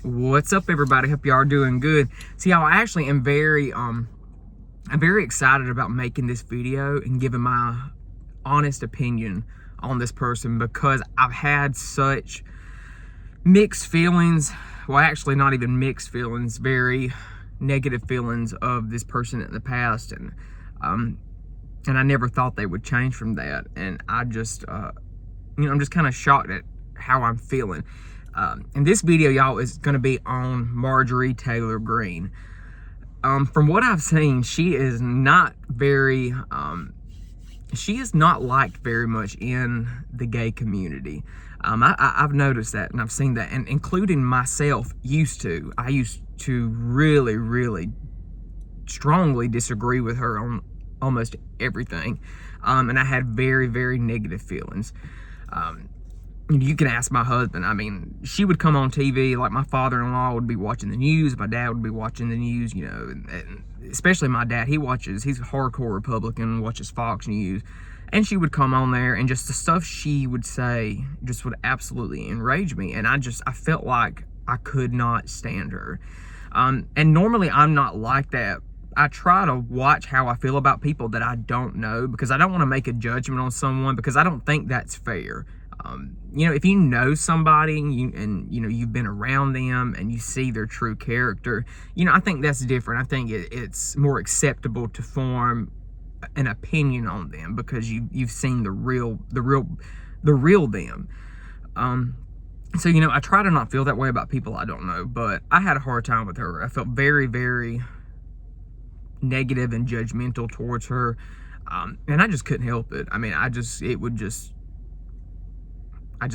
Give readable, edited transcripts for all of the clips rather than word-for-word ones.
What's up, everybody? Hope y'all are doing good. See, y'all, I actually am I'm very excited about making this video and giving my honest opinion on this person, because I've had such mixed feelings. Well, actually not even mixed feelings, very negative feelings of this person in the past, and I never thought they would change from that. And I just I'm just kind of shocked at how I'm feeling. And this video, y'all, is going to be on Marjorie Taylor Greene. From what I've seen, she is not liked very much in the gay community. I've noticed that, and I've seen that, and including myself I used to really, really strongly disagree with her on almost everything. And I had very, very negative feelings. You can ask my husband. I mean, she would come on TV, like my father-in-law would be watching the news, my dad would be watching the news, and especially my dad, he's a hardcore Republican, watches Fox News, and she would come on there, and just the stuff she would say just would absolutely enrage me, and I felt like I could not stand her. And normally I'm not like that. I try to watch how I feel about people that I don't know, because I don't want to make a judgment on someone, because I don't think that's fair. If you know somebody and you've been around them and you see their true character, I think that's different. I think it's more acceptable to form an opinion on them because you've seen the real them. So I try to not feel that way about people I don't know, but I had a hard time with her. I felt very, very negative and judgmental towards her, and I just couldn't help it. I mean, I just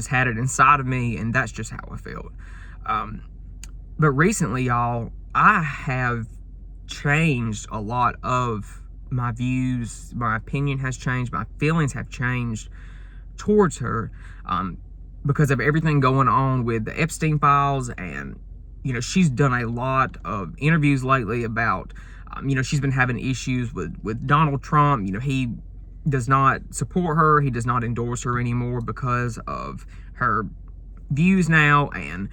had it inside of me, and that's just how I felt. But recently, y'all, I have changed a lot of my views. My opinion has changed. My feelings have changed towards her, because of everything going on with the Epstein files. And, she's done a lot of interviews lately about, she's been having issues with Donald Trump. He does not support her. He does not endorse her anymore because of her views now. And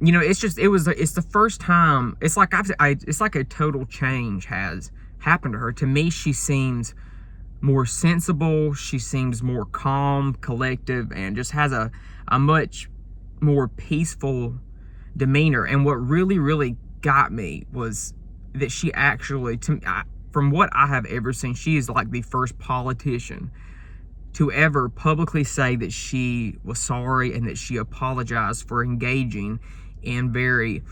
it's the first time. It's like it's like a total change has happened to her. To me, she seems more sensible. She seems more calm, collective, and just has a much more peaceful demeanor. And what really, really got me was that she actually, from what I have ever seen, she is like the first politician to ever publicly say that she was sorry and that she apologized for engaging in very,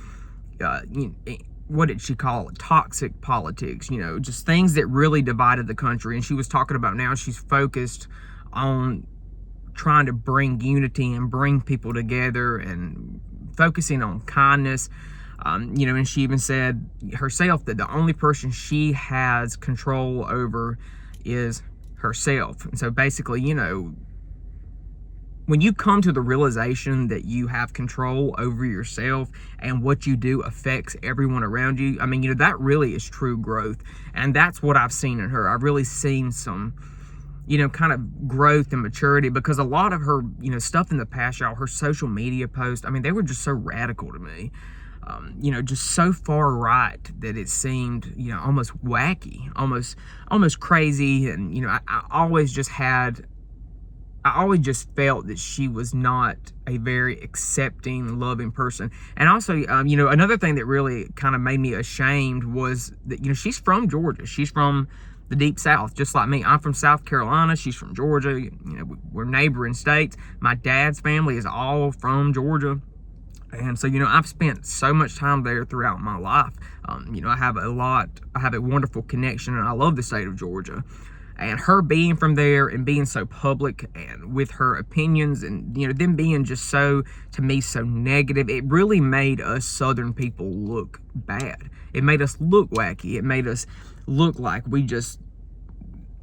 what did she call it? Toxic politics, just things that really divided the country. And she was talking about now she's focused on trying to bring unity and bring people together and focusing on kindness. And she even said herself that the only person she has control over is herself. And so basically, when you come to the realization that you have control over yourself and what you do affects everyone around you, I mean, that really is true growth. And that's what I've seen in her. I've really seen some, kind of growth and maturity, because a lot of her, stuff in the past, y'all, her social media posts, I mean, they were just so radical to me. Just so far right that it seemed, almost wacky, almost crazy. And, I always just felt that she was not a very accepting, loving person. And also, another thing that really kind of made me ashamed was that, she's from Georgia. She's from the deep South, just like me. I'm from South Carolina. She's from Georgia. We're neighboring states. My dad's family is all from Georgia. And so, I've spent so much time there throughout my life. I have a wonderful connection, and I love the state of Georgia. And her being from there and being so public and with her opinions and, them being just so, to me, so negative, it really made us Southern people look bad. It made us look wacky. It made us look like we just,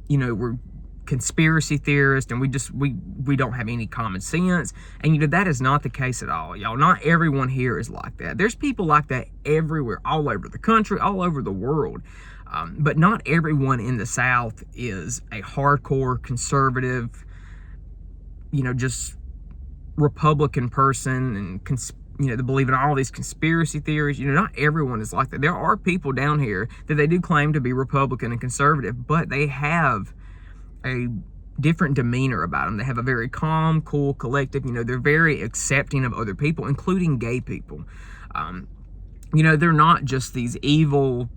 we're conspiracy theorists, and we don't have any common sense. And that is not the case at all, y'all. Not everyone here is like that. There's people like that everywhere, all over the country, all over the world. But not everyone in the South is a hardcore conservative, just Republican person and they believe in all these conspiracy theories. Not everyone is like that. There are people down here that they do claim to be Republican and conservative, but they have a different demeanor about them. They have a very calm, cool, collective. They're very accepting of other people, including gay people. They're not just these evil,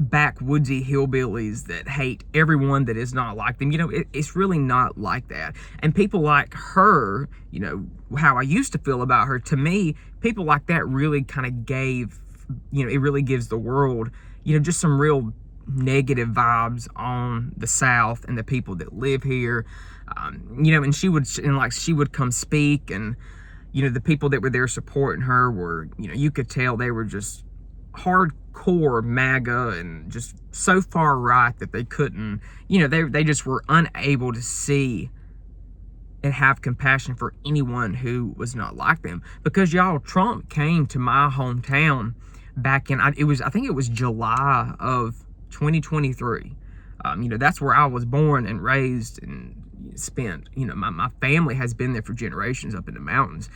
backwoodsy hillbillies that hate everyone that is not like them. It's really not like that. And people like her, how I used to feel about her, to me, people like that really kind of gave, it really gives the world, just some real negative vibes on the South and the people that live here. And she would come speak, and the people that were there supporting her were, you could tell they were just hardcore MAGA and just so far right that they couldn't, they just were unable to see and have compassion for anyone who was not like them. Because y'all, Trump came to my hometown back in, I think it was July of 2023. That's where I was born and raised and spent, my family has been there for generations up in the mountains.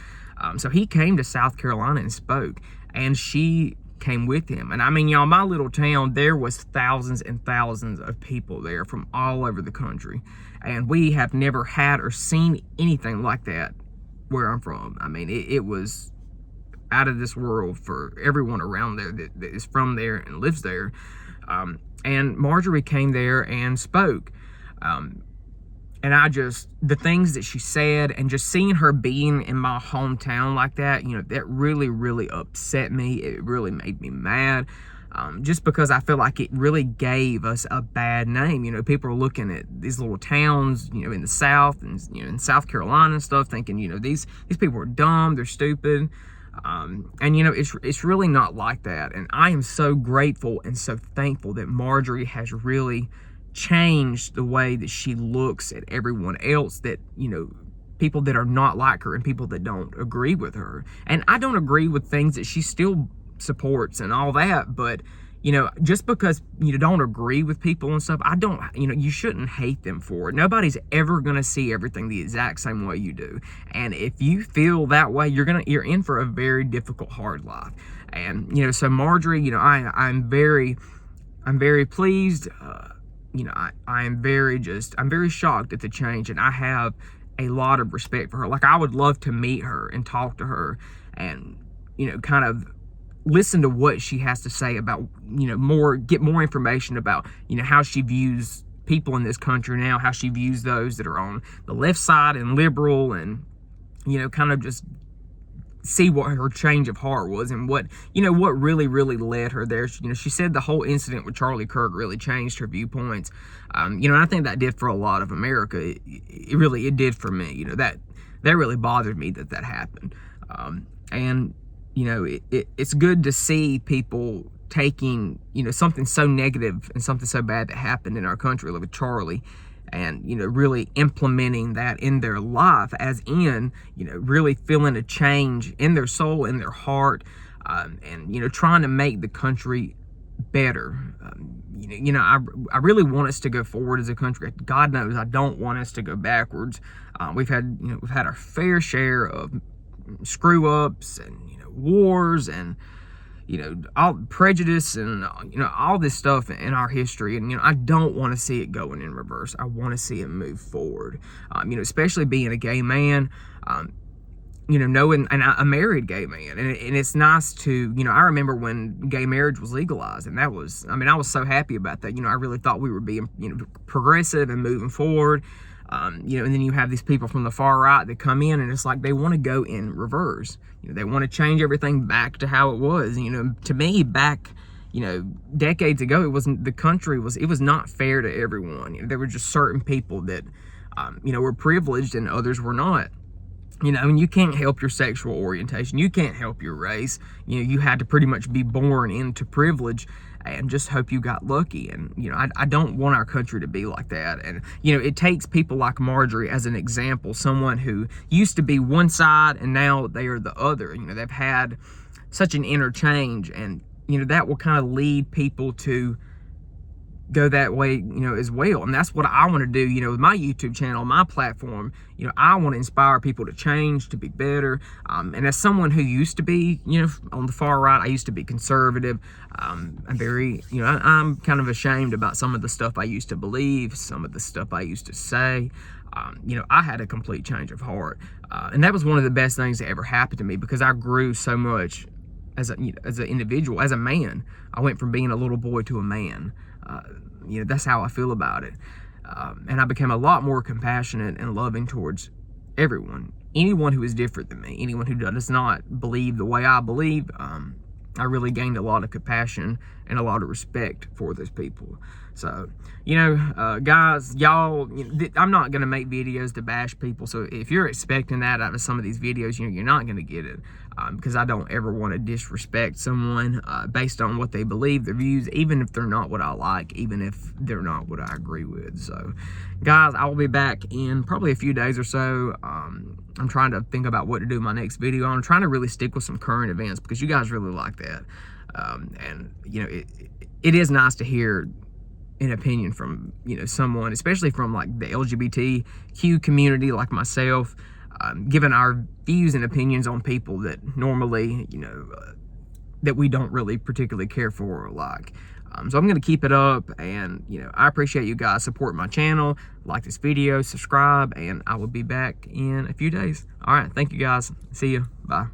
So he came to South Carolina and spoke, and she came with him. And I mean, y'all, my little town, there was thousands and thousands of people there from all over the country. And we have never had or seen anything like that where I'm from. I mean, it was out of this world for everyone around there that is from there and lives there. And Marjorie came there and spoke. And the things that she said, and just seeing her being in my hometown like that, that really, really upset me. It really made me mad. Just because I feel like it really gave us a bad name. People are looking at these little towns, in the South and, in South Carolina and stuff, thinking, these people are dumb, they're stupid. And it's really not like that. And I am so grateful and so thankful that Marjorie has really changed the way that she looks at everyone else, that people that are not like her and people that don't agree with her. And I don't agree with things that she still supports and all that, but just because you don't agree with people and stuff, you shouldn't hate them for it. Nobody's ever gonna see everything the exact same way you do. And if you feel that way, you're in for a very difficult, hard life. And so Marjorie, I'm very pleased. I'm very shocked at the change, and I have a lot of respect for her. Like, I would love to meet her and talk to her and, kind of listen to what she has to say about, get more information about, how she views people in this country now, how she views those that are on the left side and liberal, and, kind of just see what her change of heart was and what really, really led her there. She said the whole incident with Charlie Kirk really changed her viewpoints. And I think that did for a lot of America. It did for me. That really bothered me that happened. And it's good to see people taking, something so negative and something so bad that happened in our country, like with Charlie, and, really implementing that in their life, as in, really feeling a change in their soul, in their heart, and, trying to make the country better. I really want us to go forward as a country. God knows I don't want us to go backwards. We've had our fair share of screw ups and, wars and, all prejudice and, all this stuff in our history. And, I don't want to see it going in reverse. I want to see it move forward. Especially being a gay man, knowing, and a married gay man. And it's nice to, I remember when gay marriage was legalized, and I was so happy about that. I really thought we were being, progressive and moving forward. And then you have these people from the far right that come in, and it's like they want to go in reverse. They want to change everything back to how it was. To me, back, decades ago, it was not fair to everyone. There were just certain people that, were privileged and others were not. And you can't help your sexual orientation. You can't help your race. You had to pretty much be born into privilege and just hope you got lucky. And, I don't want our country to be like that. And, it takes people like Marjorie as an example, someone who used to be one side and now they are the other. They've had such an interchange, and, that will kind of lead people to go that way, as well. And that's what I want to do, with my YouTube channel, my platform. I want to inspire people to change, to be better. And as someone who used to be, on the far right, I used to be conservative. I'm very, I'm kind of ashamed about some of the stuff I used to believe, some of the stuff I used to say. I had a complete change of heart. And that was one of the best things that ever happened to me, because I grew so much as an individual, as a man. I went from being a little boy to a man. That's how I feel about it. And I became a lot more compassionate and loving towards everyone. Anyone who is different than me, anyone who does not believe the way I believe, I really gained a lot of compassion and a lot of respect for those people. So, guys, y'all, I'm not going to make videos to bash people. So if you're expecting that out of some of these videos, you're not going to get it. Because I don't ever want to disrespect someone based on what they believe, their views, even if they're not what I like, even if they're not what I agree with. So, guys, I will be back in probably a few days or so. I'm trying to think about what to do in my next video. I'm trying to really stick with some current events, because you guys really like that. And, it is nice to hear an opinion from, someone, especially from like the LGBTQ community like myself, giving our views and opinions on people that normally, that we don't really particularly care for or like. So I'm going to keep it up, and, I appreciate you guys supporting my channel. Like this video, subscribe, and I will be back in a few days. All right. Thank you guys. See you. Bye.